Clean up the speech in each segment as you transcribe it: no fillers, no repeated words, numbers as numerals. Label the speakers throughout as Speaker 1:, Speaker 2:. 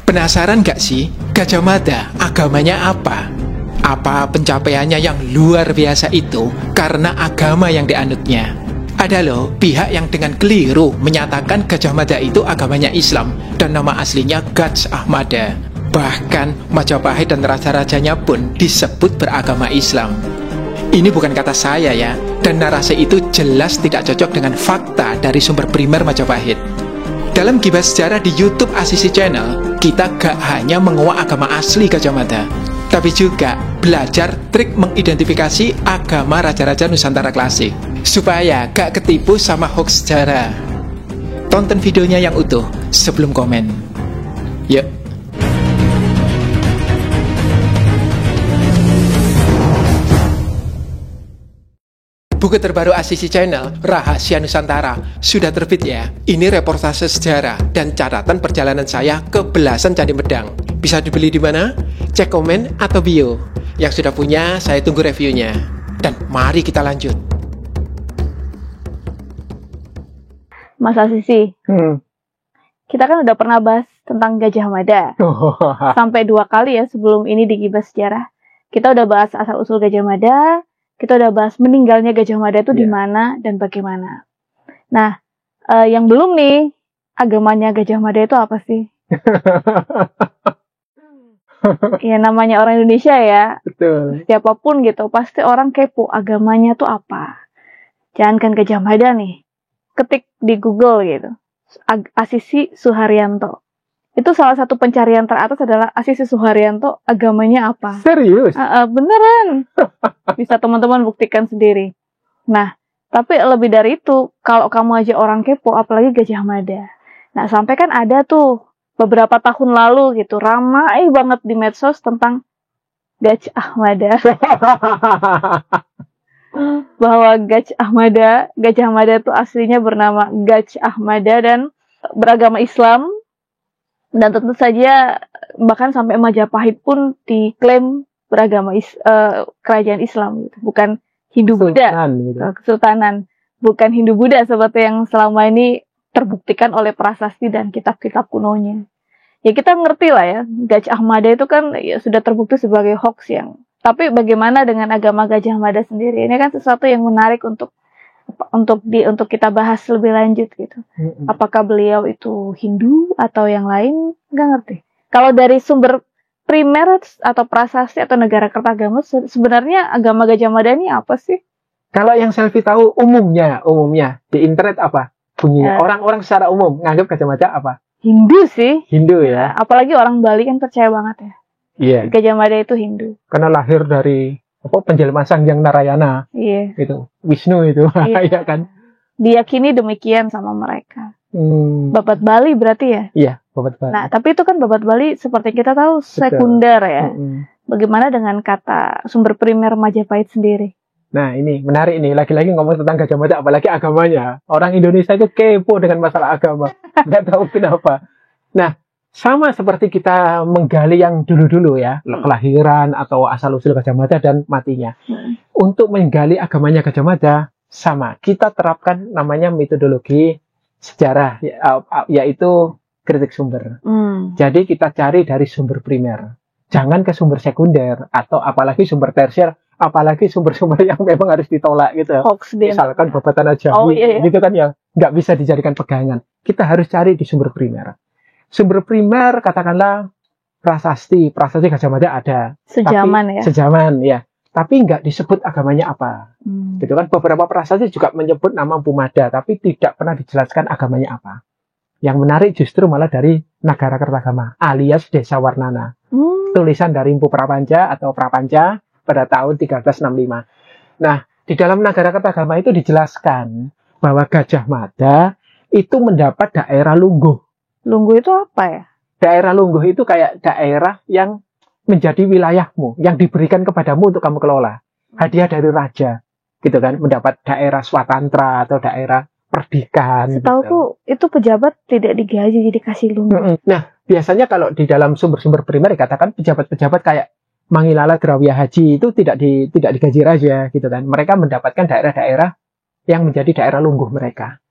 Speaker 1: Penasaran gak sih, Gajah Mada agamanya apa? Apa pencapaiannya yang luar biasa itu karena agama yang dianutnya? Ada loh pihak yang dengan keliru menyatakan Gajah Mada itu agamanya Islam dan nama aslinya Gajah Mada. Bahkan Majapahit dan raja-rajanya pun disebut beragama Islam. Ini bukan kata saya ya, dan narasi itu jelas tidak cocok dengan fakta dari sumber primer Majapahit. Dalam Gibah Sejarah di YouTube Asisi Channel, kita gak hanya menguak agama asli Gajah Mada, tapi juga belajar trik mengidentifikasi agama raja-raja Nusantara klasik, supaya gak ketipu sama hoax sejarah. Tonton videonya yang utuh sebelum komen. Yuk. Buku terbaru Asisi Channel, Rahasia Nusantara, sudah terbit ya. Ini reportase sejarah dan catatan perjalanan saya ke belasan Candi Medang. Bisa dibeli di mana? Cek komen atau bio. Yang sudah punya, saya tunggu reviewnya. Dan mari kita lanjut.
Speaker 2: Mas Asisi, kita kan udah pernah bahas tentang Gajah Mada. Sampai 2 kali ya sebelum ini di Gibah Sejarah. Kita udah bahas asal-usul Gajah Mada. Kita udah bahas meninggalnya Gajah Mada itu di mana dan bagaimana. Nah, yang belum nih, agamanya Gajah Mada itu apa sih? Ya namanya orang Indonesia ya.
Speaker 1: Betul.
Speaker 2: Siapapun gitu, pasti orang kepo agamanya tuh apa. Jangankan Gajah Mada nih, ketik di Google gitu, Asisi Suharyanto. Itu salah satu pencarian teratas adalah Asisi Suharyanto agamanya apa.
Speaker 1: Serius?
Speaker 2: Beneran. Bisa teman-teman buktikan sendiri. Nah, tapi lebih dari itu, kalau kamu aja orang kepo, apalagi Gajah Mada. Nah, sampai kan ada tuh beberapa tahun lalu gitu, ramai banget di medsos tentang Gajah Mada. Bahwa Gajah Mada itu aslinya bernama Gajah Mada dan beragama Islam. Dan tentu saja bahkan sampai Majapahit pun diklaim beragama kerajaan Islam gitu. Bukan Hindu-Buddha, Kesultanan, bukan Hindu-Buddha seperti yang selama ini terbuktikan oleh prasasti dan kitab-kitab kunonya. Ya kita ngerti lah ya, Gajah Mada itu kan ya, sudah terbukti sebagai hoax yang. Tapi bagaimana dengan agama Gajah Mada sendiri? Ini kan sesuatu yang menarik untuk kita bahas lebih lanjut gitu. Apakah beliau itu Hindu atau yang lain? Nggak ngerti. Kalau dari sumber primer atau prasasti atau negara kertagama, sebenarnya agama Gajah Mada ini apa sih?
Speaker 3: Kalau yang Selvi tahu umumnya di internet apa bunyinya? Orang-orang secara umum nganggap Gajah Mada apa?
Speaker 2: Hindu sih.
Speaker 3: Hindu ya.
Speaker 2: Apalagi orang Bali kan percaya banget ya.
Speaker 3: Iya.
Speaker 2: Gajah Mada itu Hindu.
Speaker 3: Karena lahir dari penjelma Sangyang Narayana.
Speaker 2: Iya.
Speaker 3: Itu Wisnu itu.
Speaker 2: Iya.
Speaker 3: Ya kan?
Speaker 2: Diyakini demikian sama mereka. Babat Bali berarti ya?
Speaker 3: Iya, Babat Bali.
Speaker 2: Nah, tapi itu kan Babat Bali seperti kita tahu sekunder ya. Bagaimana dengan kata sumber primer Majapahit sendiri?
Speaker 3: Nah, ini menarik nih. Lagi-lagi ngomong tentang Gajah Mada, apalagi agamanya. Orang Indonesia itu kepo dengan masalah agama. Nggak tahu kenapa. Nah, sama seperti kita menggali yang dulu-dulu ya, kelahiran atau asal-usul Gajah Mada dan matinya. Untuk menggali agamanya Gajah Mada, sama. Kita terapkan namanya metodologi sejarah, yaitu kritik sumber. Jadi kita cari dari sumber primer. Jangan ke sumber sekunder, atau apalagi sumber tersier, apalagi sumber-sumber yang memang harus ditolak gitu.
Speaker 2: Hoax
Speaker 3: misalkan Babat Tanah Jawi, gitu kan ya, nggak bisa dijadikan pegangan. Kita harus cari di sumber primer. Sumber primer katakanlah prasasti Gajah Mada ada. Sejaman ya. Tapi nggak disebut agamanya apa. Gitu kan, beberapa prasasti juga menyebut nama Mpu Mada, tapi tidak pernah dijelaskan agamanya apa. Yang menarik justru malah dari Nagara Kertagama alias Desa Warnana. Tulisan dari Mpu Prapanca atau Prapanca pada tahun 1365. Nah, di dalam Nagara Kertagama itu dijelaskan bahwa Gajah Mada itu mendapat daerah lungguh.
Speaker 2: Lungguh itu apa ya?
Speaker 3: Daerah lungguh itu kayak daerah yang menjadi wilayahmu, yang diberikan kepadamu untuk kamu kelola. Hadiah dari raja, gitu kan, mendapat daerah swatantra atau daerah perdikan.
Speaker 2: Setahuku itu pejabat tidak digaji, jadi kasih lungguh.
Speaker 3: Nah, biasanya kalau di dalam sumber-sumber primer dikatakan pejabat-pejabat kayak Mangilala Drawiyah Haji itu tidak digaji raja, gitu kan. Mereka mendapatkan daerah-daerah yang menjadi daerah lungguh mereka.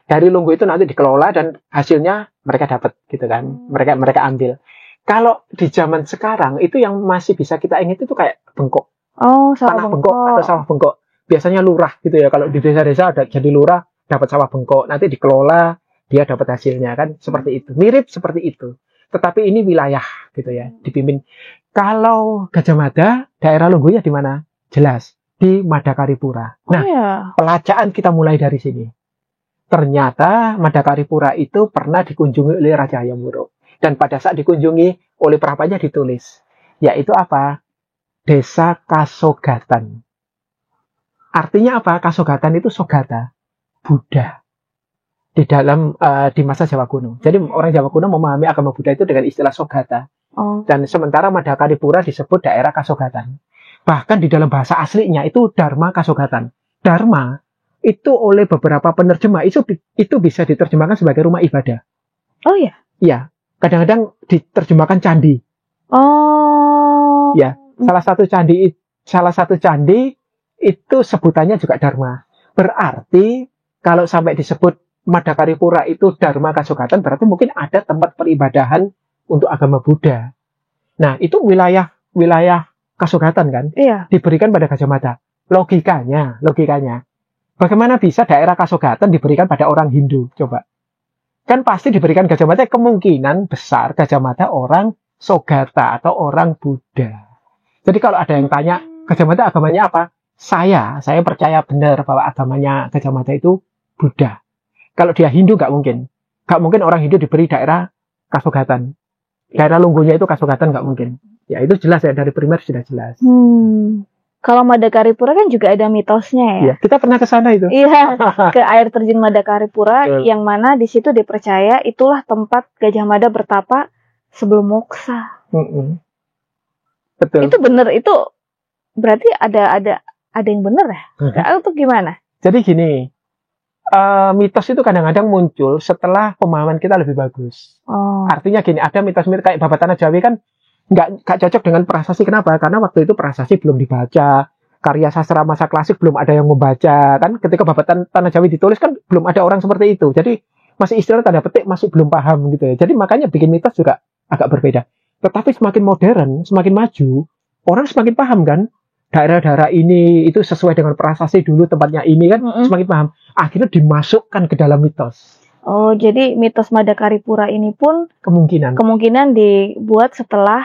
Speaker 3: Dari Lunggu itu nanti dikelola dan hasilnya mereka dapat gitu kan. Mereka ambil. Kalau di zaman sekarang itu yang masih bisa kita ingat itu kayak bengkok.
Speaker 2: Oh, sawah
Speaker 3: tanah bengkok atau sawah bengkok. Biasanya lurah gitu ya. Kalau di desa-desa ada jadi lurah dapat sawah bengkok. Nanti dikelola dia dapat hasilnya kan seperti itu. Mirip seperti itu. Tetapi ini wilayah gitu ya, dipimpin. Kalau Gajah Mada, daerah Lunggunya di mana? Jelas di Madakaripura. Nah, pelajaran kita mulai dari sini. Ternyata Madakaripura itu pernah dikunjungi oleh Raja Hayam Wuruk. Dan pada saat dikunjungi oleh Prapanya ditulis, yaitu apa? Desa Kasogatan. Artinya apa? Kasogatan itu Sogata, Buddha. Di dalam di masa Jawa kuno. Jadi orang Jawa kuno memahami agama Buddha itu dengan istilah Sogata. Dan sementara Madakaripura disebut daerah Kasogatan. Bahkan di dalam bahasa aslinya itu Dharma Kasogatan. Dharma itu oleh beberapa penerjemah itu bisa diterjemahkan sebagai rumah ibadah.
Speaker 2: Oh ya?
Speaker 3: Iya. Kadang-kadang diterjemahkan candi.
Speaker 2: Oh.
Speaker 3: Ya, salah satu candi itu sebutannya juga Dharma. Berarti kalau sampai disebut Madakaripura itu Dharma Kasogatan, berarti mungkin ada tempat peribadahan untuk agama Buddha. Nah, itu wilayah Kasogatan kan?
Speaker 2: Iya.
Speaker 3: Diberikan pada Gajah Mada. Logikanya. Bagaimana bisa daerah Kasogatan diberikan pada orang Hindu? Coba. Kan pasti diberikan Gajah Mada, kemungkinan besar Gajah Mada orang Sogata atau orang Buddha. Jadi kalau ada yang tanya, Gajah Mada agamanya apa? Saya percaya benar bahwa agamanya Gajah Mada itu Buddha. Kalau dia Hindu nggak mungkin. Nggak mungkin orang Hindu diberi daerah Kasogatan. Daerah Lunggunya itu Kasogatan nggak mungkin. Ya itu jelas ya, dari primer sudah jelas.
Speaker 2: Kalau Madakaripura kan juga ada mitosnya ya.
Speaker 3: Ya, kita pernah ke sana itu.
Speaker 2: Iya, ke air terjun Madakaripura yang mana di situ dipercaya itulah tempat Gajah Mada bertapa sebelum moksa.
Speaker 3: Betul.
Speaker 2: Itu benar, itu berarti ada yang benar ya? Atau gimana?
Speaker 3: Jadi gini, mitos itu kadang-kadang muncul setelah pemahaman kita lebih bagus. Artinya gini, ada mitos-mitos kayak Babat Tanah Jawi kan nggak cocok dengan prasasti. Kenapa? Karena waktu itu prasasti belum dibaca, karya sastra masa klasik belum ada yang membaca kan. Ketika Babat Tanah Jawi ditulis kan belum ada orang seperti itu. Jadi masih istilah tanda petik, masih belum paham gitu ya. Jadi makanya bikin mitos juga agak berbeda. Tetapi semakin modern, semakin maju, orang semakin paham kan. Daerah-daerah ini itu sesuai dengan prasasti dulu tempatnya ini kan, semakin paham. Akhirnya dimasukkan ke dalam mitos.
Speaker 2: Oh, jadi mitos Madakaripura ini pun kemungkinan dibuat setelah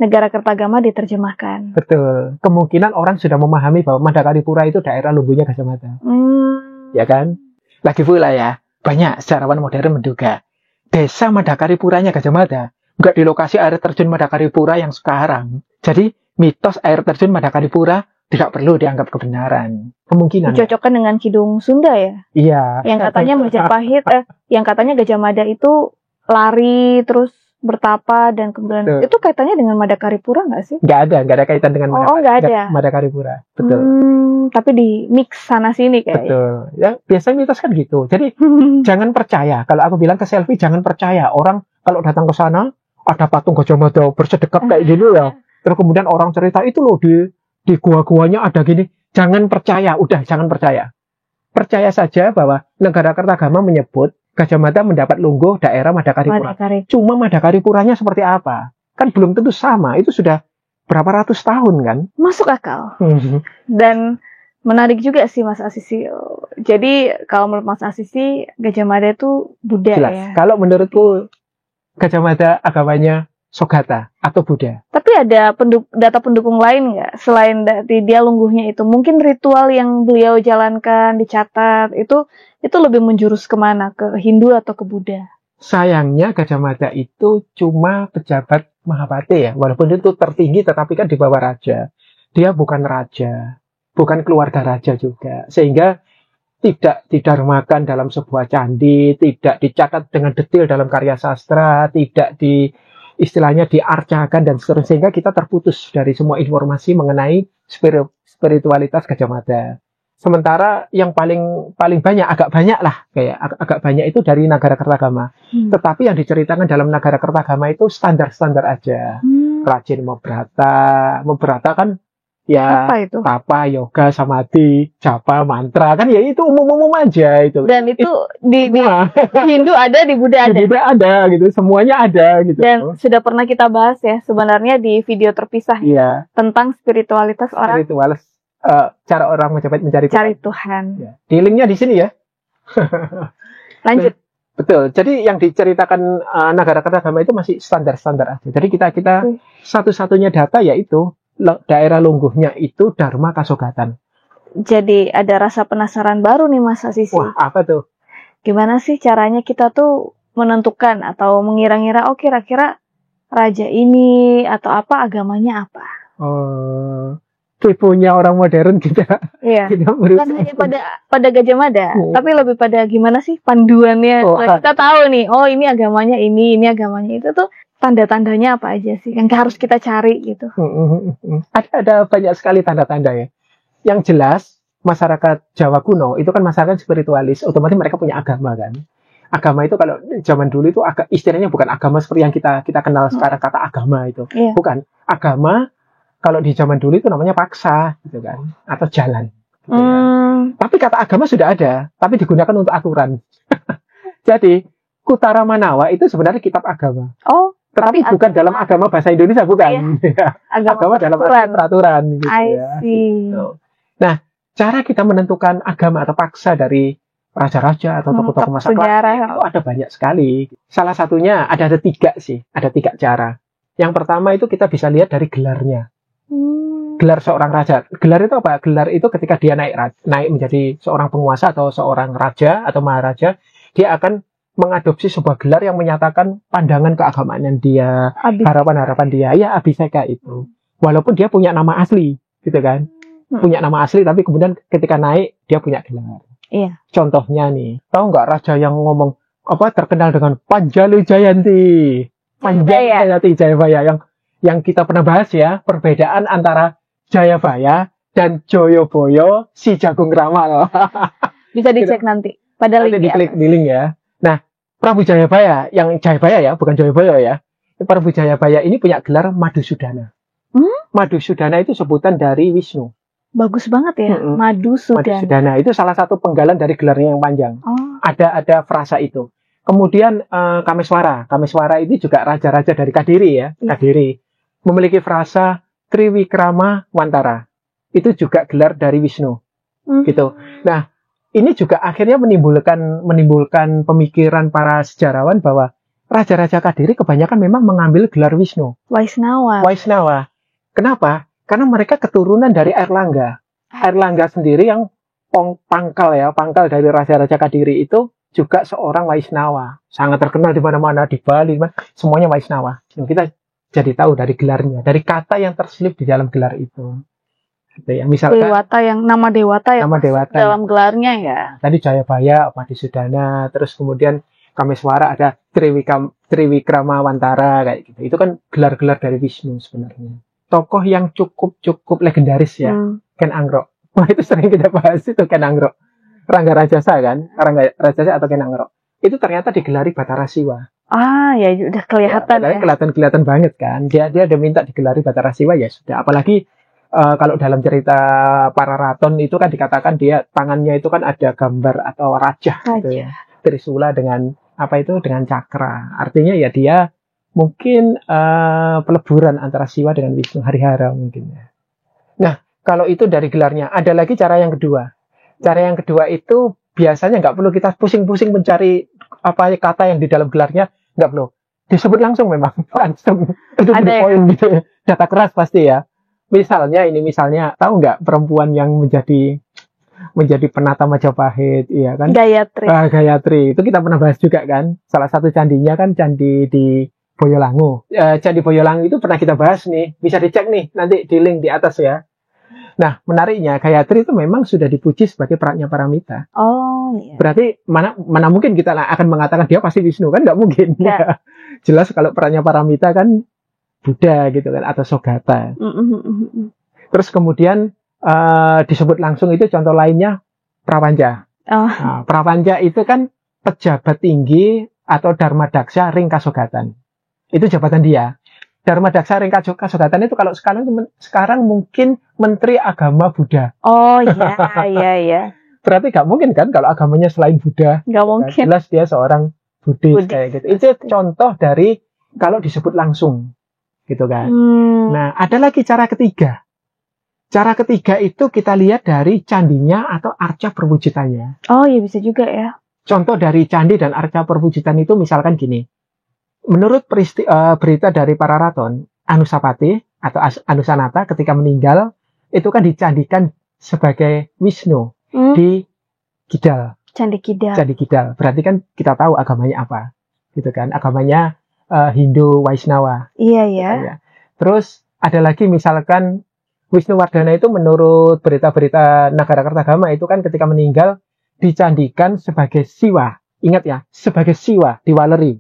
Speaker 2: Negara Kertagama diterjemahkan.
Speaker 3: Betul. Kemungkinan orang sudah memahami bahwa Madakaripura itu daerah Lunggunya Gajah Mada. Ya kan? Lagi pula ya, banyak sejarawan modern menduga desa Madakaripuranya Gajah Mada nggak di lokasi air terjun Madakaripura yang sekarang. Jadi mitos air terjun Madakaripura tidak perlu dianggap kebenaran. Kemungkinan.
Speaker 2: Dicocokkan dengan Kidung Sunda ya?
Speaker 3: Iya.
Speaker 2: Yang katanya Majapahit, yang katanya Gajah Mada itu lari terus bertapa dan kemudian itu kaitannya dengan Madakaripura nggak sih?
Speaker 3: Nggak ada kaitan dengan
Speaker 2: nggak ada.
Speaker 3: Madakaripura. Betul.
Speaker 2: Tapi di mix sana sini kayaknya.
Speaker 3: Betul. Ya biasanya mitos kan gitu. Jadi jangan percaya. Kalau aku bilang ke selfie jangan percaya. Orang kalau datang ke sana ada patung Gajah Mada bersedekap kayak gini ya. Terus kemudian orang cerita itu loh di gua-guanya ada gini. Jangan percaya, udah jangan percaya. Percaya saja bahwa Negara Kertagama menyebut Gajah Mada mendapat lungguh daerah Madakaripura. Cuma Madakaripuranya seperti apa? Kan belum tentu sama. Itu sudah berapa ratus tahun kan?
Speaker 2: Masuk akal. Dan menarik juga sih Mas Asisi. Jadi kalau menurut Mas Asisi Gajah Mada itu Buddha jelas. Ya?
Speaker 3: Kalau menurutku Gajah Mada agamanya Sogata atau Buddha.
Speaker 2: Tapi ada data pendukung lain nggak selain dari dia lungguhnya itu? Mungkin ritual yang beliau jalankan, dicatat, itu lebih menjurus kemana? Ke Hindu atau ke Buddha?
Speaker 3: Sayangnya Gajah Mada itu cuma pejabat Mahapati ya. Walaupun itu tertinggi tetapi kan di bawah raja. Dia bukan raja, bukan keluarga raja juga. Sehingga tidak didarmakan dalam sebuah candi, tidak dicatat dengan detail dalam karya sastra, tidak istilahnya diarcakan dan seterusnya, sehingga kita terputus dari semua informasi mengenai spiritualitas Gajah Mada. Sementara yang paling banyak, agak banyak itu dari Nagara Kertagama. Tetapi yang diceritakan dalam Nagara Kertagama itu standar-standar aja. Rajin Mebrata kan Ya,
Speaker 2: apa itu?
Speaker 3: tapa, yoga, samadhi, japa, mantra, kan ya itu umum-umum aja itu.
Speaker 2: Dan itu di Hindu ada, di Buddha ada.
Speaker 3: Di Buddha ada gitu, semuanya ada gitu.
Speaker 2: Dan sudah pernah kita bahas ya sebenarnya di video terpisah
Speaker 3: ya,
Speaker 2: tentang spiritualitas orang.
Speaker 3: Spiritualis, cara orang mencari
Speaker 2: Tuhan.
Speaker 3: Ya. Di linknya di sini ya.
Speaker 2: Lanjut.
Speaker 3: Betul. Jadi yang diceritakan Nagara Kertagama itu masih standar-standar aja. Jadi kita satu-satunya data yaitu daerah lungguhnya itu Dharma Kasogatan.
Speaker 2: Jadi ada rasa penasaran baru nih Mas Asisi.
Speaker 3: Wah, apa tuh?
Speaker 2: Gimana sih caranya kita tuh menentukan atau mengira-ngira, oh kira-kira raja ini atau apa agamanya apa?
Speaker 3: Tipunya orang modern kita.
Speaker 2: Iya. Bukan hanya pada Gajah Mada, tapi lebih pada gimana sih panduannya. Kita tahu nih, oh ini agamanya ini agamanya itu tuh. Tanda-tandanya apa aja sih yang harus kita cari gitu?
Speaker 3: Ada banyak sekali tanda-tanda ya. Yang jelas masyarakat Jawa kuno itu kan masyarakat spiritualis, otomatis mereka punya agama kan. Agama itu kalau zaman dulu itu istilahnya bukan agama seperti yang kita kenal sekarang kata agama itu.
Speaker 2: Yeah.
Speaker 3: Bukan. Agama kalau di zaman dulu itu namanya paksa gitu kan, atau jalan. Gitu ya. Tapi kata agama sudah ada, tapi digunakan untuk aturan. Jadi Kutara Manawa itu sebenarnya kitab agama.
Speaker 2: Oh.
Speaker 3: Tetapi bukan dalam agama bahasa Indonesia, bukan.
Speaker 2: Iya.
Speaker 3: Agama dalam peraturan. Gitu,
Speaker 2: I see.
Speaker 3: Ya. Nah, cara kita menentukan agama atau paksa dari raja-raja atau tokoh-tokoh masa klasik itu ada banyak sekali. Salah satunya ada 3 sih, ada 3 cara. Yang pertama itu kita bisa lihat dari gelarnya. Gelar seorang raja. Gelar itu apa? Gelar itu ketika dia naik menjadi seorang penguasa atau seorang raja atau maharaja, dia akan mengadopsi sebuah gelar yang menyatakan pandangan keagamaan dia, harapan-harapan dia, ya Abhiseka itu. Walaupun dia punya nama asli, gitu kan. Punya nama asli, tapi kemudian ketika naik, dia punya gelar.
Speaker 2: Iya.
Speaker 3: Contohnya nih, tahu nggak raja yang ngomong, terkenal dengan Panjalu Jayanti. Panjalu Jayanti, Jayabaya, yang kita pernah bahas ya, perbedaan antara Jayabaya dan Joyoboyo si Jagung Ramal.
Speaker 2: Bisa dicek nanti, pada link
Speaker 3: diklik di link ya. Nah, Prabu Jayabaya, yang Jayabaya ya, bukan Joyoboyo ya. Prabu Jayabaya ini punya gelar Madhusudana. Madhusudana itu sebutan dari Wisnu.
Speaker 2: Bagus banget ya,
Speaker 3: Madhusudana itu salah satu penggalan dari gelarnya yang panjang. Ada frasa itu. Kemudian Kameswara itu juga raja-raja dari Kadiri ya, Kadiri. Memiliki frasa Triwikrama Wantara. Itu juga gelar dari Wisnu. Gitu. Nah, ini juga akhirnya menimbulkan pemikiran para sejarawan bahwa raja-raja Kadiri kebanyakan memang mengambil gelar Wisnu. Waisnawa. Kenapa? Karena mereka keturunan dari Airlangga. Airlangga sendiri yang pangkal dari raja-raja Kadiri itu juga seorang Waisnawa. Sangat terkenal di mana-mana, di Bali, semuanya Waisnawa. Kita jadi tahu dari gelarnya, dari kata yang terselip di dalam gelar itu. Ya, misalkan
Speaker 2: nama Dewata dalam gelarnya ya.
Speaker 3: Tadi Jayabaya, Madhusudana, terus kemudian Kameswara ada Triwikrama Wantara kayak gitu. Itu kan gelar-gelar dari Wisnu sebenarnya. Tokoh yang cukup legendaris ya, Ken Angrok. Wah, itu sering kita bahas itu Ken Angrok. Rangga Rajasa kan, Rangga Rajasa atau Ken Angrok. Itu ternyata digelari Batara Siwa.
Speaker 2: Ya udah kelihatan ya.
Speaker 3: Kelihatan banget kan. Dia udah minta digelari Batara Siwa ya sudah. Apalagi kalau dalam cerita para raton itu kan dikatakan dia tangannya itu kan ada gambar atau raja. Gitu ya. Trisula dengan dengan cakra. Artinya ya dia mungkin peleburan antara Siwa dengan Wisnu, Harihara mungkin ya. Nah, kalau itu dari gelarnya, ada lagi cara yang kedua. Cara yang kedua itu biasanya nggak perlu kita pusing-pusing mencari kata yang di dalam gelarnya, nggak perlu. Disebut langsung memang. Langsung. Itu poin gitu. Data keras pasti ya. Misalnya tahu nggak perempuan yang menjadi penata Majapahit, iya kan? Gayatri. Itu kita pernah bahas juga kan. Salah satu candinya kan candi di Boyolangu. Candi Boyolangu itu pernah kita bahas nih. Bisa dicek nih nanti di link di atas ya. Nah, menariknya Gayatri itu memang sudah dipuji sebagai Prajnaparamita.
Speaker 2: Iya.
Speaker 3: Berarti mana mungkin kita akan mengatakan dia pasti Wisnu, kan nggak mungkin. Ya. Jelas kalau Prajnaparamita kan Buddha gitu kan, atau Sogata. Terus kemudian disebut langsung itu contoh lainnya Prawanja. Nah, Prawanja itu kan pejabat tinggi atau Dharma Daksha Ring Kasogatan. Itu jabatan dia. Dharma Daksa Ring Kasogatan itu kalau sekarang mungkin Menteri Agama Buddha.
Speaker 2: Oh iya iya.
Speaker 3: Berarti nggak mungkin kan kalau agamanya selain Buddha.
Speaker 2: Nggak mungkin.
Speaker 3: Jelas dia seorang Buddhis kayak gitu. Itu contoh dari kalau disebut langsung, gitu kan. Nah, ada lagi cara ketiga. Cara ketiga itu kita lihat dari candinya atau arca perwujudannya.
Speaker 2: Oh iya bisa juga ya.
Speaker 3: Contoh dari candi dan arca perwujudan itu misalkan gini. Menurut berita dari para raton, Anusapati atau Anusanata ketika meninggal itu kan dicandikan sebagai Wisnu di Kidal.
Speaker 2: Candi Kidal.
Speaker 3: Candi Kidal. Berarti kan kita tahu agamanya apa, gitu kan? Agamanya Hindu Waisnawa.
Speaker 2: Iya ya.
Speaker 3: Terus ada lagi misalkan Wisnuwardana itu menurut berita-berita Nagarakretagama itu kan ketika meninggal dicandikan sebagai Siwa. Ingat ya, sebagai Siwa di Waleri.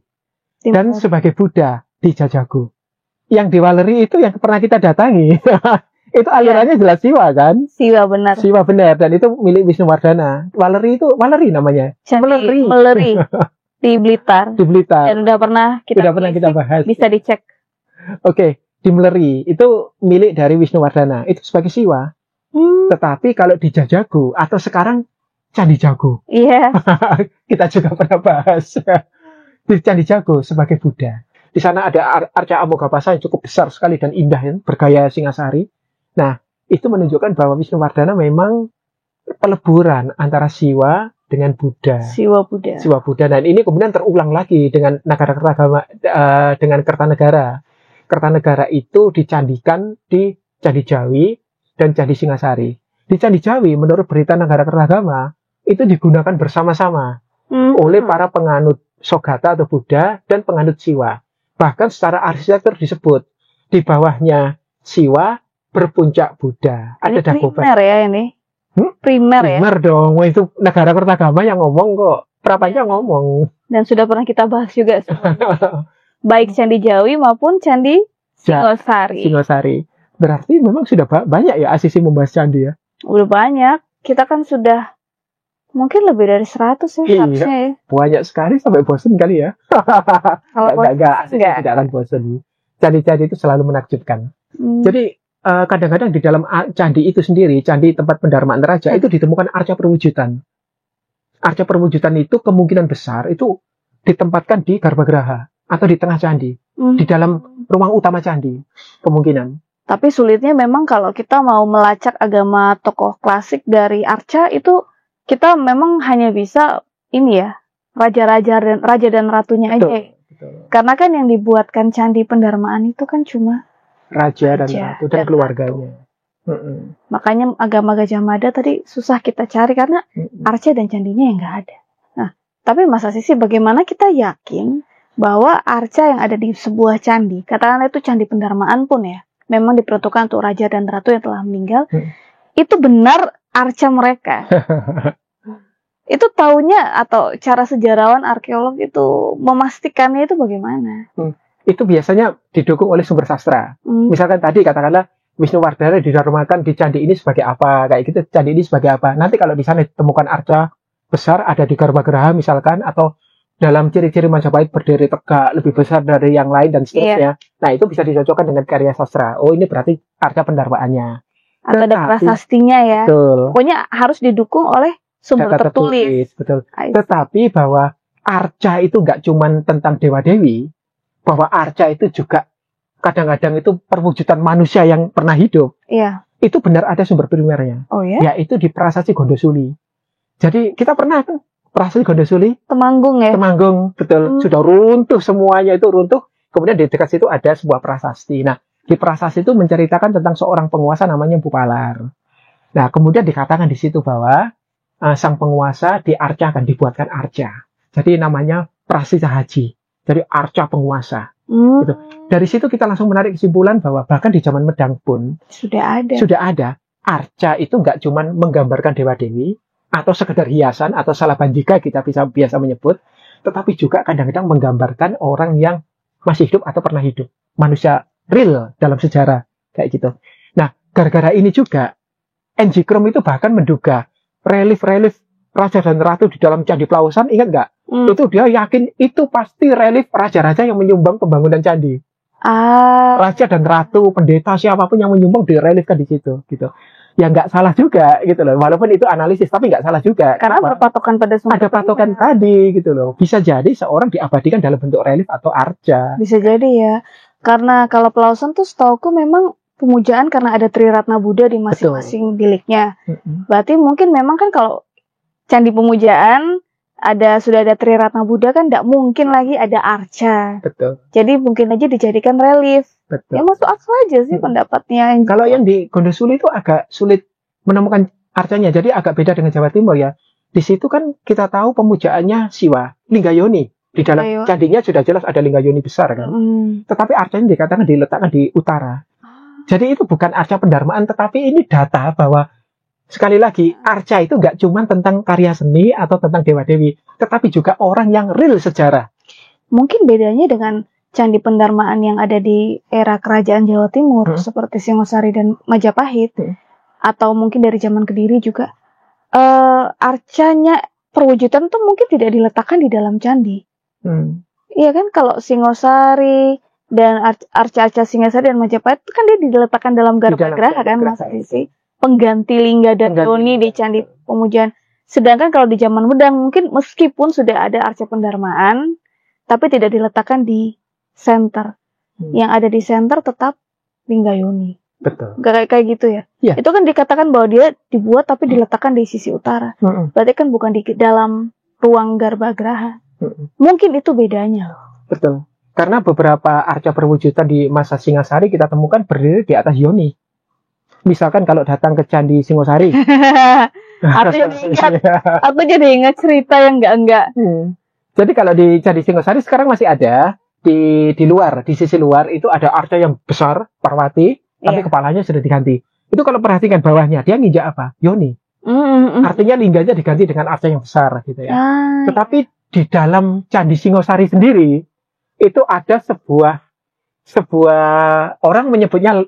Speaker 3: Dan sebagai Buddha di Jajagu. Yang di Waleri itu yang pernah kita datangi. Itu alirannya jelas Siwa kan?
Speaker 2: Siwa benar.
Speaker 3: Siwa benar, dan itu milik Wisnuwardana. Waleri itu Waleri namanya.
Speaker 2: Meleri. Di Blitar.
Speaker 3: Di Blitar.
Speaker 2: Dan udah pernah kita
Speaker 3: bahas.
Speaker 2: Bisa dicek.
Speaker 3: Oke, di Meleri itu milik dari Wisnuwardana. Itu sebagai Siwa. Tetapi kalau di Jajagu atau sekarang Candi Jago.
Speaker 2: Iya.
Speaker 3: Kita juga pernah bahas. Di Candi Jago sebagai Buddha. Di sana ada arca Amogapasa yang cukup besar sekali dan indah ya, bergaya Singasari. Nah, itu menunjukkan bahwa Wisnuwardana memang peleburan antara Siwa dengan Buddha.
Speaker 2: Siwa Buddha. Dan ini kemudian terulang lagi dengan Nagarakretagama, dengan Kertanegara. Kertanegara itu dicandikan di Candi Jawi dan Candi Singasari. Di Candi Jawi, menurut berita Nagarakretagama, itu digunakan bersama-sama oleh para penganut Sogata atau Buddha dan penganut Siwa. Bahkan secara arsitektur disebut di bawahnya Siwa berpuncak Buddha. Ada dagoban. Primer ya ini. Primer ya.
Speaker 3: Primer dong. Wah, itu Nagarakretagama yang ngomong kok. Prapanca ngomong.
Speaker 2: Dan sudah pernah kita bahas juga. Baik Candi Jawi maupun Candi Singosari.
Speaker 3: Berarti memang sudah banyak ya Asisi membahas candi ya.
Speaker 2: Udah banyak. Kita kan sudah mungkin lebih dari 100 ya harusnya ya.
Speaker 3: Banyak sekali sampai bosan kali ya.
Speaker 2: Kalau
Speaker 3: enggak tidak akan bosan. Candi-candi itu selalu menakjubkan. Jadi kadang-kadang di dalam candi itu sendiri, candi tempat pendarmaan raja itu ditemukan arca perwujudan. Arca perwujudan itu kemungkinan besar itu ditempatkan di Garbagaraha atau di tengah candi, di dalam ruang utama candi kemungkinan.
Speaker 2: Tapi sulitnya memang kalau kita mau melacak agama tokoh klasik dari arca itu kita memang hanya bisa ini ya, raja dan ratunya aja. Betul. Karena kan yang dibuatkan candi pendarmaan itu kan cuma
Speaker 3: raja dan ratu dan keluarganya.
Speaker 2: Makanya agama Gajah Mada tadi susah kita cari karena arca dan candinya yang nggak ada. Nah, tapi Mas Asisi, bagaimana kita yakin bahwa arca yang ada di sebuah candi, katakanlah itu candi pendarmaan pun ya, memang diperuntukkan untuk raja dan ratu yang telah meninggal, itu benar arca mereka. Itu taunya atau cara sejarawan arkeolog itu memastikannya itu bagaimana?
Speaker 3: Itu biasanya didukung oleh sumber sastra. Misalkan tadi katakanlah Wisnuwardana didharmakan di candi ini sebagai apa, kayak gitu, candi ini sebagai apa. Nanti kalau di sana ditemukan arca besar ada di Garbagaraha misalkan, atau dalam ciri-ciri Majapahit berdiri tegak lebih besar dari yang lain dan seterusnya. Nah, itu bisa dicocokkan dengan karya sastra. Oh, ini berarti arca pendarmaannya.
Speaker 2: Atau ada prasastinya ya.
Speaker 3: Betul.
Speaker 2: Pokoknya harus didukung oleh sumber tertulis.
Speaker 3: Betul. Tetapi bahwa arca itu nggak cuma tentang dewa-dewi, bahwa arca itu juga kadang-kadang itu perwujudan manusia yang pernah hidup.
Speaker 2: Iya.
Speaker 3: Itu benar ada sumber primernya.
Speaker 2: Oh ya?
Speaker 3: Yaitu di Prasasti Gondosuli. Jadi kita pernah kan Prasasti Gondosuli?
Speaker 2: Temanggung ya?
Speaker 3: Temanggung, betul. Sudah runtuh semuanya, itu runtuh. Kemudian di dekat situ ada sebuah prasasti. Nah, di prasasti itu menceritakan tentang seorang penguasa namanya Bupalar. Nah, kemudian dikatakan di situ bahwa sang penguasa diarcakan, dibuatkan arca. Jadi namanya Prasita Haji. Jadi arca penguasa. Gitu. Dari situ kita langsung menarik kesimpulan bahwa bahkan di zaman Medang pun sudah ada. Arca itu nggak cuma menggambarkan dewa-dewi atau sekedar hiasan atau salabanjika kita biasa menyebut, tetapi juga kadang-kadang menggambarkan orang yang masih hidup atau pernah hidup, manusia real dalam sejarah kayak gitu. Nah, gara-gara ini juga N.G. Krom itu bahkan menduga relief-relief raja dan ratu di dalam Candi Pelausan, ingat nggak? Itu dia yakin itu pasti relief raja-raja yang menyumbang pembangunan candi. Raja dan ratu, pendeta, siapapun yang menyumbang direliefkan di situ, gitu. Ya nggak salah juga, gitu loh. Walaupun itu analisis, tapi nggak salah juga.
Speaker 2: Karena berpatokan pada sumber.
Speaker 3: Ada patokan tadi, gitu loh. Bisa jadi seorang diabadikan dalam bentuk relief atau arca.
Speaker 2: Bisa jadi ya. Karena kalau pelausan tuh setauku memang pemujaan karena ada Triratna Buddha di masing-masing biliknya. Berarti mungkin memang kan kalau candi pemujaan sudah ada Triratna Buddha kan tidak mungkin lagi ada arca.
Speaker 3: Betul.
Speaker 2: Jadi mungkin aja dijadikan relief.
Speaker 3: Betul.
Speaker 2: Ya masuk akal aja sih pendapatnya.
Speaker 3: Kalau yang di Gondosuli itu agak sulit menemukan arcanya. Jadi agak beda dengan Jawa Timur ya. Di situ kan kita tahu pemujaannya Siwa, Linggayoni. Di dalam candinya sudah jelas ada Linggayoni besar kan. Tetapi arcanya dikatakan diletakkan di utara. Jadi itu bukan arca pendarmaan, tetapi ini data bahwa sekali lagi, arca itu nggak cuma tentang karya seni atau tentang dewa-dewi, tetapi juga orang yang real sejarah.
Speaker 2: Mungkin bedanya dengan candi pendarmaan yang ada di era kerajaan Jawa Timur, seperti Singosari dan Majapahit, atau mungkin dari zaman Kediri juga, arcanya perwujudan tuh mungkin tidak diletakkan di dalam candi. Iya kan, kalau Singosari dan arca-arca Singosari dan Majapahit itu kan dia diletakkan dalam garbhagraha kan, Mas Risi. Pengganti lingga dan yoni di candi pemujaan. Sedangkan kalau di zaman Wedang mungkin meskipun sudah ada arca pendarmaan, tapi tidak diletakkan di center. Yang ada di center tetap lingga yoni.
Speaker 3: Betul.
Speaker 2: Kayak gitu ya. Itu kan dikatakan bahwa dia dibuat tapi diletakkan di sisi utara. Berarti kan bukan di dalam ruang garbhagraha. Mungkin itu bedanya.
Speaker 3: Betul. Karena beberapa arca perwujudan di masa Singasari kita temukan berdiri di atas yoni. Misalkan kalau datang ke Candi Singosari.
Speaker 2: Aku jadi ingat cerita yang enggak.
Speaker 3: Jadi kalau di Candi Singosari sekarang masih ada di luar, di sisi luar itu ada arca yang besar, Parwati, tapi kepalanya sudah diganti. Itu kalau perhatikan bawahnya, dia nginjak apa? Yoni. Artinya lingganya diganti dengan arca yang besar gitu ya. Tetapi di dalam Candi Singosari sendiri itu ada sebuah orang menyebutnya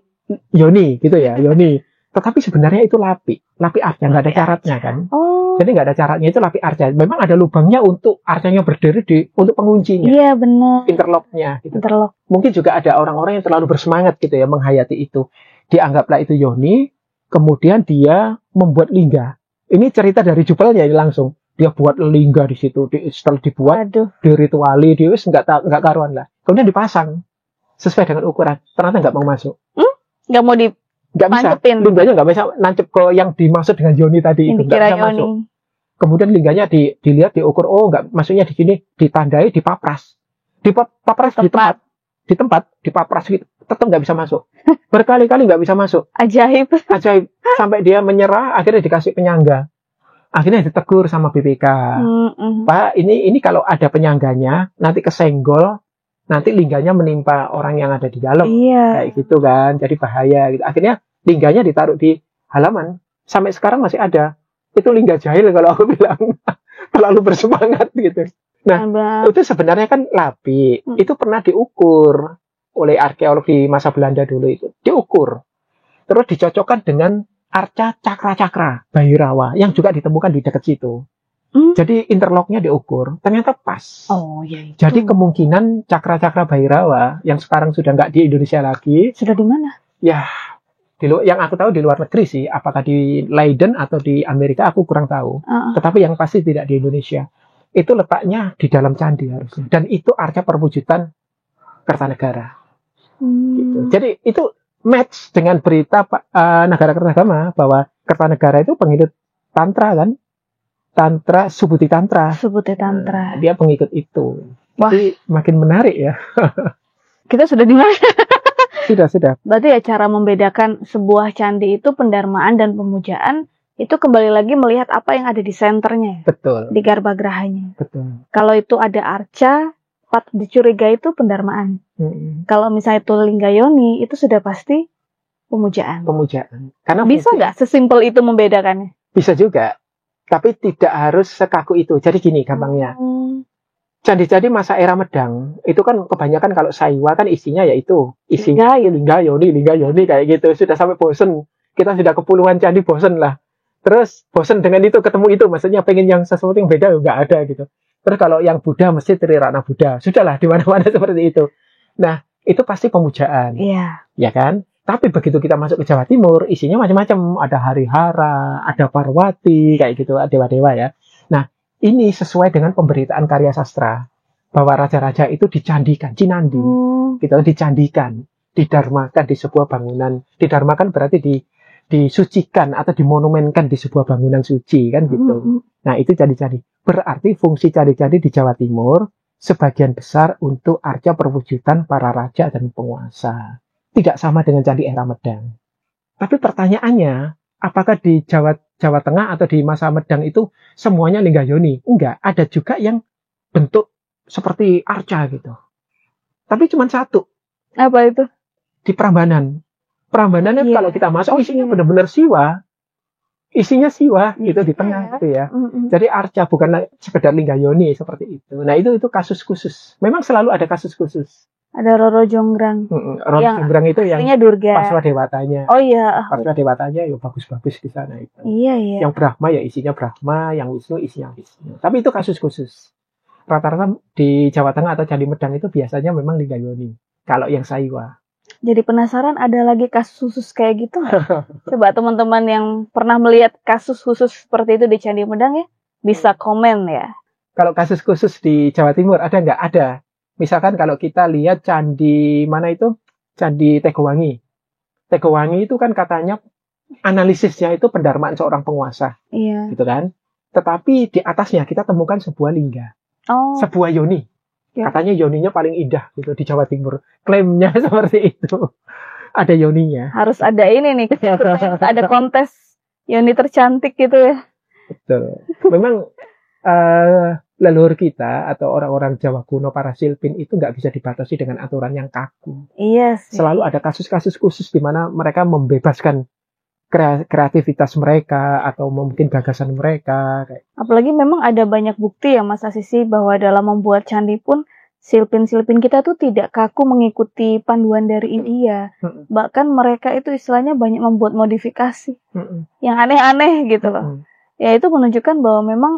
Speaker 3: yoni gitu ya, yoni. Tetapi sebenarnya itu lapi arca, nggak ada caratnya kan. Jadi nggak ada caratnya, itu lapi arca. Memang ada lubangnya untuk arcanya berdiri untuk penguncinya.
Speaker 2: Iya benar.
Speaker 3: Interlocknya. Gitu.
Speaker 2: Interlock.
Speaker 3: Mungkin juga ada orang-orang yang terlalu bersemangat gitu ya menghayati itu. Dianggaplah itu yoni, kemudian dia membuat lingga. Ini cerita dari jubelnya ini langsung. Dia buat lingga di situ, setelah dibuat, dirituali, dia nggak karuan lah. Kemudian dipasang sesuai dengan ukuran. Ternyata nggak mau masuk.
Speaker 2: Nggak mau
Speaker 3: nancepin. Lingganya nggak bisa nancep ke yang dimaksud dengan yoni tadi itu, nggak bisa masuk. Kemudian lingganya dilihat, diukur, nggak masuknya di sini, ditandai, dipapras di tempat dipapras gitu, tetap nggak bisa masuk. Berkali-kali nggak bisa masuk. Ajaib. Sampai dia menyerah, akhirnya dikasih penyangga. Akhirnya ditegur sama BPK. Pak, ini kalau ada penyangganya, nanti kesenggol, nanti lingganya menimpa orang yang ada di dalam. Kayak gitu kan, jadi bahaya gitu. Akhirnya lingganya ditaruh di halaman. Sampai sekarang masih ada. Itu lingga jahil kalau aku bilang. Terlalu bersemangat gitu. Nah, itu sebenarnya kan lapi. Itu pernah diukur oleh arkeolog di masa Belanda dulu itu. Diukur. Terus dicocokkan dengan arca cakra-cakra Bhairawa yang juga ditemukan di dekat situ. Jadi interlocknya diukur, ternyata pas. Jadi kemungkinan cakra-cakra Bhairawa yang sekarang sudah nggak di Indonesia lagi.
Speaker 2: Sudah di mana?
Speaker 3: Ya, yang aku tahu di luar negeri sih. Apakah di Leiden atau di Amerika aku kurang tahu. Tetapi yang pasti tidak di Indonesia. Itu letaknya di dalam candi harusnya. Dan itu arca perwujudan Kertanegara. Gitu. Jadi itu match dengan berita Nagara Kertagama bahwa Kertanegara itu pengikut Tantra kan. Tantra, Subhuti Tantra. Dia pengikut itu.
Speaker 2: Wah.
Speaker 3: Jadi makin menarik ya.
Speaker 2: Kita sudah di mana?
Speaker 3: Sudah.
Speaker 2: Berarti ya cara membedakan sebuah candi itu pendarmaan dan pemujaan itu kembali lagi melihat apa yang ada di senternya.
Speaker 3: Betul.
Speaker 2: Di garbhagrahanya.
Speaker 3: Betul.
Speaker 2: Kalau itu ada arca, patut dicurigai itu pendarmaan. Kalau misalnya itu lingga yoni, itu sudah pasti pemujaan.
Speaker 3: Karena
Speaker 2: bisa nggak sesimpel itu membedakannya?
Speaker 3: Bisa juga. Tapi tidak harus sekaku itu. Jadi gini gampangnya. Candi-candi masa era Medang, itu kan kebanyakan kalau Saiwa kan isinya yaitu lingga yoni kayak gitu. Sudah sampai bosen. Kita sudah kepuluhan candi bosen lah. Terus bosen dengan itu, ketemu itu. Maksudnya pengen yang sesuatu yang beda, nggak ada gitu. Terus kalau yang Buddha mesti Triratna Buddha. Sudahlah di mana-mana seperti itu. Nah, itu pasti pemujaan.
Speaker 2: Iya.
Speaker 3: Ya kan? Tapi begitu kita masuk ke Jawa Timur, isinya macam-macam. Ada Harihara, ada Parwati, kayak gitu, dewa-dewa ya. Nah, ini sesuai dengan pemberitaan karya sastra. Bahwa raja-raja itu dicandikan, cinandi. Gitu, dicandikan, didarmakan di sebuah bangunan. Didarmakan berarti disucikan atau dimonumenkan di sebuah bangunan suci, kan gitu. Nah, itu candi-candi. Berarti fungsi candi-candi di Jawa Timur sebagian besar untuk arca perwujudan para raja dan penguasa. Tidak sama dengan candi era Medang. Tapi pertanyaannya, apakah di Jawa Tengah atau di masa Medang itu semuanya Linggayoni? Enggak, ada juga yang bentuk seperti arca gitu. Tapi cuma satu.
Speaker 2: Apa itu?
Speaker 3: Di Prambanan. Prambanan kalau kita masuk isinya benar-benar siwa. Isinya siwa gitu di tengah gitu ya. Jadi arca bukan sekedar Linggayoni seperti itu. Nah, itu kasus khusus. Memang selalu ada kasus khusus.
Speaker 2: Ada Roro Jonggrang.
Speaker 3: Roro Jonggrang itu yang
Speaker 2: Durga.
Speaker 3: Paswa Dewatanya.
Speaker 2: Oh iya.
Speaker 3: Paswa Dewatanya ya bagus-bagus di sana itu.
Speaker 2: Iya.
Speaker 3: Yang Brahma ya isinya Brahma, yang Wisnu isinya Wisnu. Tapi itu kasus khusus. Rata-rata di Jawa Tengah atau Candi Medang itu biasanya memang Linggayoni. Kalau yang Saiwa.
Speaker 2: Jadi penasaran ada lagi kasus khusus kayak gitu nggak? Coba teman-teman yang pernah melihat kasus khusus seperti itu di Candi Medang ya, bisa komen ya.
Speaker 3: Kalau kasus khusus di Jawa Timur ada nggak? Ada. Misalkan kalau kita lihat candi mana itu? Candi Tegowangi. Tegowangi itu kan katanya analisisnya itu pendarmaan seorang penguasa.
Speaker 2: Iya.
Speaker 3: Gitu kan? Tetapi di atasnya kita temukan sebuah lingga. Sebuah yoni. Ya. Katanya yoninya paling indah gitu di Jawa Timur. Klaimnya seperti itu. Ada yoninya.
Speaker 2: Harus ada ini nih. Ada kontes yoni tercantik gitu ya.
Speaker 3: Betul. Memang leluhur kita atau orang-orang Jawa kuno para silpin itu nggak bisa dibatasi dengan aturan yang kaku.
Speaker 2: Iya sih.
Speaker 3: Selalu ada kasus-kasus khusus di mana mereka membebaskan kreativitas mereka atau mungkin gagasan mereka.
Speaker 2: Apalagi memang ada banyak bukti ya Mas Asisi bahwa dalam membuat candi pun silpin-silpin kita tuh tidak kaku mengikuti panduan dari India. Bahkan mereka itu istilahnya banyak membuat modifikasi yang aneh-aneh gitu loh. Ya itu menunjukkan bahwa memang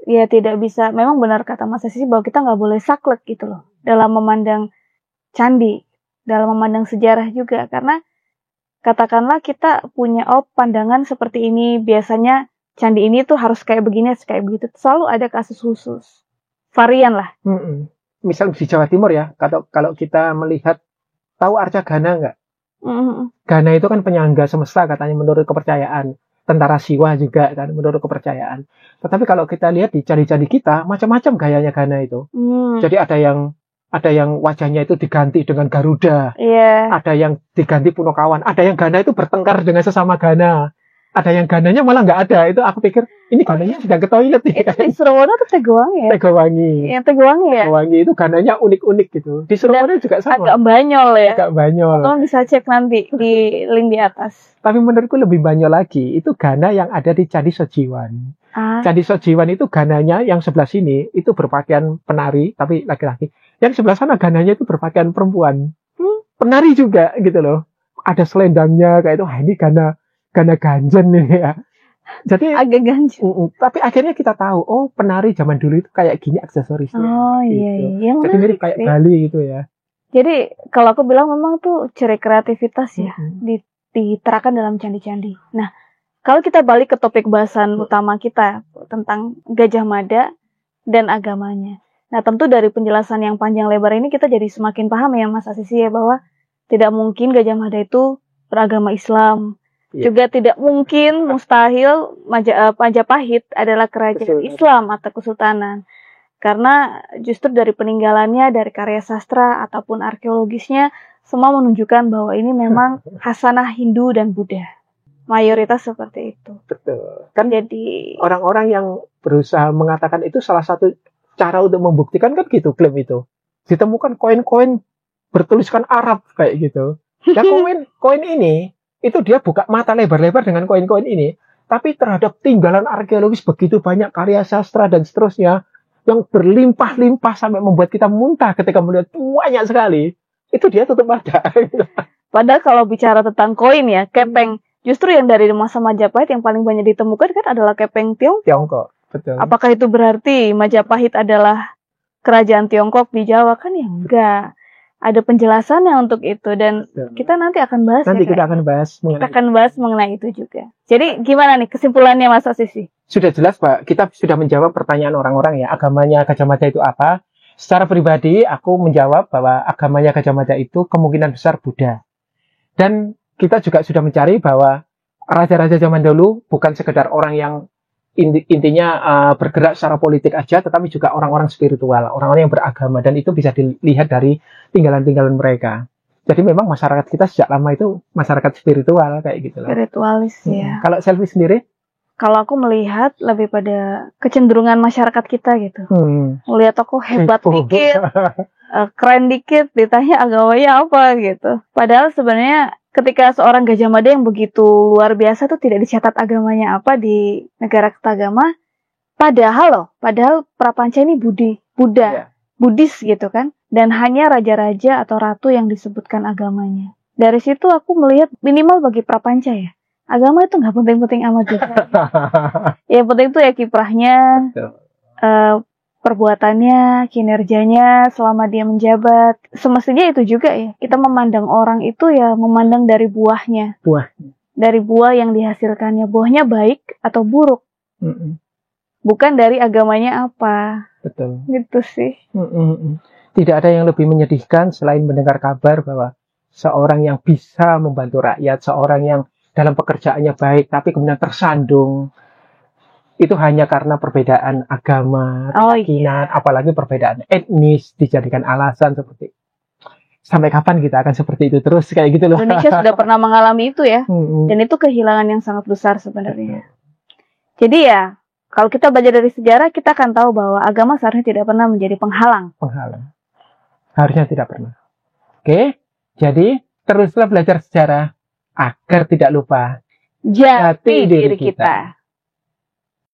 Speaker 2: ya tidak bisa, memang benar kata Mas Asisi bahwa kita nggak boleh saklek gitu loh dalam memandang candi, dalam memandang sejarah juga, karena katakanlah kita punya pandangan seperti ini, biasanya candi ini tuh harus kayak begini, kayak begitu. Selalu ada kasus khusus, varian lah.
Speaker 3: Misal di Jawa Timur ya, kalau kita melihat, tahu arca Gana nggak? Gana itu kan penyangga semesta katanya menurut kepercayaan. Tentara Siwa juga kan menurut kepercayaan. Tetapi kalau kita lihat di candi-candi kita, macam-macam gayanya Gana itu. Jadi ada yang wajahnya itu diganti dengan Garuda. Ada yang diganti Punokawan. Ada yang Gana itu bertengkar dengan sesama Gana. Ada yang Gananya malah nggak ada. Itu aku pikir, ini Gananya sedang ke toilet.
Speaker 2: Itu di Surawana atau Tegowangi ya?
Speaker 3: Tegowangi.
Speaker 2: Yang Tegowangi ya?
Speaker 3: Tegowangi itu Gananya unik-unik gitu. Di Surawana juga sama.
Speaker 2: Agak banyol ya?
Speaker 3: Agak banyol.
Speaker 2: Kalian bisa cek nanti di link di atas.
Speaker 3: Tapi menurutku lebih banyol lagi. Itu Gana yang ada di Candi Sojiwan. Candi Sojiwan itu Gananya yang sebelah sini itu berpakaian penari, tapi laki-laki. Yang sebelah sana Gananya itu berpakaian perempuan. Penari juga gitu loh. Ada selendangnya kayak itu. Ini Gana ganjen nih ya. Jadi
Speaker 2: agak ganjen.
Speaker 3: Tapi akhirnya kita tahu, oh penari zaman dulu itu kayak gini aksesorisnya.
Speaker 2: Oh
Speaker 3: gitu.
Speaker 2: iya.
Speaker 3: Jadi mirip kayak Bali gitu ya.
Speaker 2: Jadi kalau aku bilang memang tuh ciri kreativitas ya diterapkan dalam candi-candi. Nah, kalau kita balik ke topik bahasan utama kita tentang Gajah Mada dan agamanya. Nah, tentu dari penjelasan yang panjang lebar ini kita jadi semakin paham ya Mas Asisi ya bahwa tidak mungkin Gajah Mada itu beragama Islam. Juga tidak mungkin, mustahil Majapahit adalah kerajaan Islam atau kesultanan. Karena justru dari peninggalannya, dari karya sastra ataupun arkeologisnya, semua menunjukkan bahwa ini memang khasanah Hindu dan Buddha. Mayoritas seperti itu.
Speaker 3: Betul. Kan
Speaker 2: jadi
Speaker 3: orang-orang yang berusaha mengatakan itu salah satu cara untuk membuktikan kan gitu klaim itu. Ditemukan koin-koin bertuliskan Arab kayak gitu. Nah koin ini itu dia buka mata lebar-lebar dengan koin-koin ini, tapi terhadap tinggalan arkeologis begitu banyak karya sastra dan seterusnya yang berlimpah-limpah sampai membuat kita muntah ketika melihat banyak sekali, itu dia tetap ada.
Speaker 2: Padahal kalau bicara tentang koin ya, kepeng, justru yang dari masa Majapahit yang paling banyak ditemukan kan adalah kepeng
Speaker 3: Tiongkok. Betul.
Speaker 2: Apakah itu berarti Majapahit adalah kerajaan Tiongkok di Jawa? Kan ya enggak. ada penjelasannya untuk itu, dan kita nanti akan bahas.
Speaker 3: Nanti kita akan bahas
Speaker 2: mengenai itu juga. Jadi gimana nih kesimpulannya Mas Asisi?
Speaker 3: Sudah jelas Pak, kita sudah menjawab pertanyaan orang-orang ya, agamanya Gajah Mada itu apa? Secara pribadi aku menjawab bahwa agamanya Gajah Mada itu kemungkinan besar Buddha. Dan kita juga sudah mencari bahwa raja-raja zaman dulu bukan sekedar orang yang intinya bergerak secara politik aja, tetapi juga orang-orang spiritual, orang-orang yang beragama, dan itu bisa dilihat dari tinggalan-tinggalan mereka. Jadi memang masyarakat kita sejak lama itu masyarakat spiritual kayak gitu lah.
Speaker 2: Spiritualis ya.
Speaker 3: Kalau Selvi sendiri?
Speaker 2: Kalau aku melihat lebih pada kecenderungan masyarakat kita gitu. Melihat aku hebat dikit, keren dikit, ditanya agamanya apa gitu. Padahal sebenarnya ketika seorang Gajah Mada yang begitu luar biasa tuh tidak dicatat agamanya apa di negara ketagama. Padahal Prapanca ini Buddha, Buddhis gitu kan. Dan hanya raja-raja atau ratu yang disebutkan agamanya. Dari situ aku melihat minimal bagi Prapanca ya, agama itu nggak penting-penting amat juga. Yang penting tuh ya kiprahnya, perbuatannya, kinerjanya selama dia menjabat. Semestinya itu juga ya, kita memandang orang itu ya memandang dari buahnya. Dari buah yang dihasilkannya, buahnya baik atau buruk. Bukan dari agamanya apa.
Speaker 3: Betul.
Speaker 2: Gitu sih.
Speaker 3: Tidak ada yang lebih menyedihkan selain mendengar kabar bahwa seorang yang bisa membantu rakyat, seorang yang dalam pekerjaannya baik, tapi kemudian tersandung. Itu hanya karena perbedaan agama, keyakinan, apalagi perbedaan etnis dijadikan alasan seperti. Sampai kapan kita akan seperti itu terus kayak gitu loh.
Speaker 2: Indonesia sudah pernah mengalami itu ya, dan itu kehilangan yang sangat besar sebenarnya. Jadi ya, kalau kita belajar dari sejarah, kita akan tahu bahwa agama seharusnya tidak pernah menjadi penghalang.
Speaker 3: Harusnya tidak pernah. Oke, jadi teruslah belajar sejarah agar tidak lupa
Speaker 2: jati diri kita.